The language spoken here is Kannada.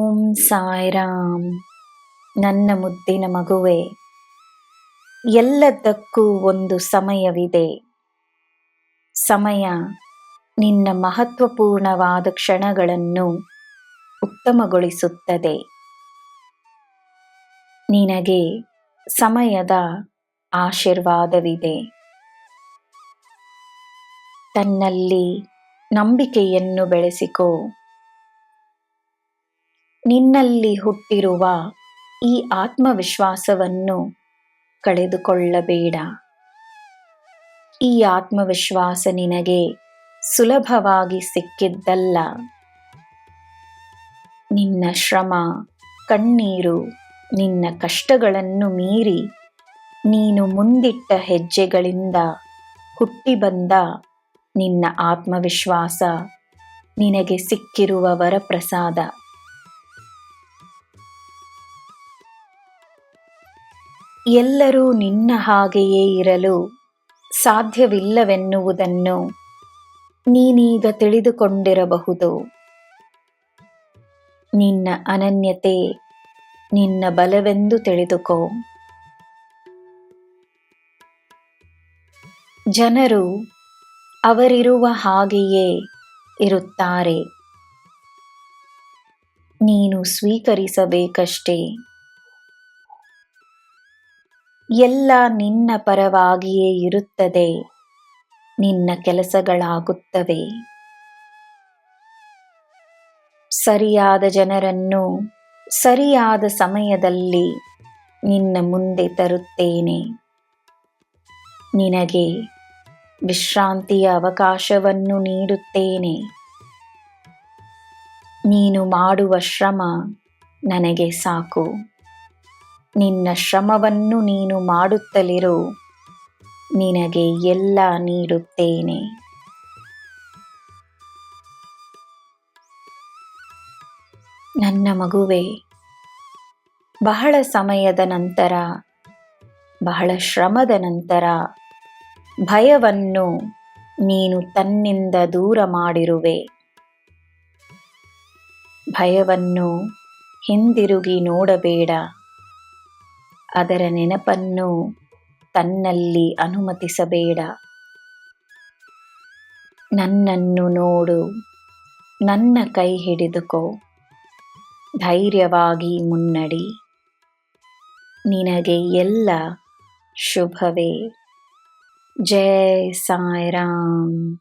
ಓಂ ಸಾಯಿರಾಮ್. ನನ್ನ ಮುದ್ದಿನ ಮಗುವೆ, ಎಲ್ಲದಕ್ಕೂ ಒಂದು ಸಮಯವಿದೆ. ಸಮಯ ನಿನ್ನ ಮಹತ್ವಪೂರ್ಣವಾದ ಕ್ಷಣಗಳನ್ನು ಉತ್ತಮಗೊಳಿಸುತ್ತದೆ. ನಿನಗೆ ಸಮಯದ ಆಶೀರ್ವಾದವಿದೆ. ತನ್ನಲ್ಲಿ ನಂಬಿಕೆಯನ್ನು ಬೆಳೆಸಿಕೋ. ನಿನ್ನಲ್ಲಿ ಹುಟ್ಟಿರುವ ಈ ಆತ್ಮವಿಶ್ವಾಸವನ್ನು ಕಳೆದುಕೊಳ್ಳಬೇಡ. ಈ ಆತ್ಮವಿಶ್ವಾಸ ನಿನಗೆ ಸುಲಭವಾಗಿ ಸಿಕ್ಕಿದ್ದಲ್ಲ. ನಿನ್ನ ಶ್ರಮ, ಕಣ್ಣೀರು, ನಿನ್ನ ಕಷ್ಟಗಳನ್ನು ಮೀರಿ ನೀನು ಮುಂದಿಟ್ಟ ಹೆಜ್ಜೆಗಳಿಂದ ಹುಟ್ಟಿ ಬಂದ ನಿನ್ನ ಆತ್ಮವಿಶ್ವಾಸ ನಿನಗೆ ಸಿಕ್ಕಿರುವ ವರಪ್ರಸಾದ. ಎಲ್ಲರೂ ನಿನ್ನ ಹಾಗೆಯೇ ಇರಲು ಸಾಧ್ಯವಿಲ್ಲವೆನ್ನುವುದನ್ನು ನೀನೀಗ ತಿಳಿದುಕೊಂಡಿರಬಹುದು. ನಿನ್ನ ಅನನ್ಯತೆ ನಿನ್ನ ಬಲವೆಂದು ತಿಳಿದುಕೋ. ಜನರು ಅವರಿರುವ ಹಾಗೆಯೇ ಇರುತ್ತಾರೆ. ನೀನು ಸ್ವೀಕರಿಸಬೇಕಷ್ಟೇ. ಎಲ್ಲ ನಿನ್ನ ಪರವಾಗಿಯೇ ಇರುತ್ತದೆ. ನಿನ್ನ ಕೆಲಸಗಳಾಗುತ್ತವೆ. ಸರಿಯಾದ ಜನರನ್ನು ಸರಿಯಾದ ಸಮಯದಲ್ಲಿ ನಿನ್ನ ಮುಂದೆ ತರುತ್ತೇನೆ. ನಿನಗೆ ವಿಶ್ರಾಂತಿಯ ಅವಕಾಶವನ್ನು ನೀಡುತ್ತೇನೆ. ನೀನು ಮಾಡುವ ಶ್ರಮ ನನಗೆ ಸಾಕು. ನಿನ್ನ ಶ್ರಮವನ್ನು ನೀನು ಮಾಡುತ್ತಲಿರು. ನಿನಗೆ ಎಲ್ಲ ನೀಡುತ್ತೇನೆ. ನನ್ನ ಮಗುವೆ, ಬಹಳ ಸಮಯದ ನಂತರ, ಬಹಳ ಶ್ರಮದ ನಂತರ ಭಯವನ್ನು ನೀನು ತನ್ನಿಂದ ದೂರ ಮಾಡಿರುವೆ. ಭಯವನ್ನು ಹಿಂದಿರುಗಿ ನೋಡಬೇಡ. ಅದರ ನೆನಪನ್ನು ತನ್ನಲ್ಲಿ ಅನುಮತಿಸಬೇಡ. ನನ್ನನ್ನು ನೋಡು. ನನ್ನ ಕೈ ಹಿಡಿದುಕೋ. ಧೈರ್ಯವಾಗಿ ಮುನ್ನಡಿ. ನಿನಗೆ ಎಲ್ಲ ಶುಭವೇ. ಜೈ ಸಾಯಿರಾಮ್.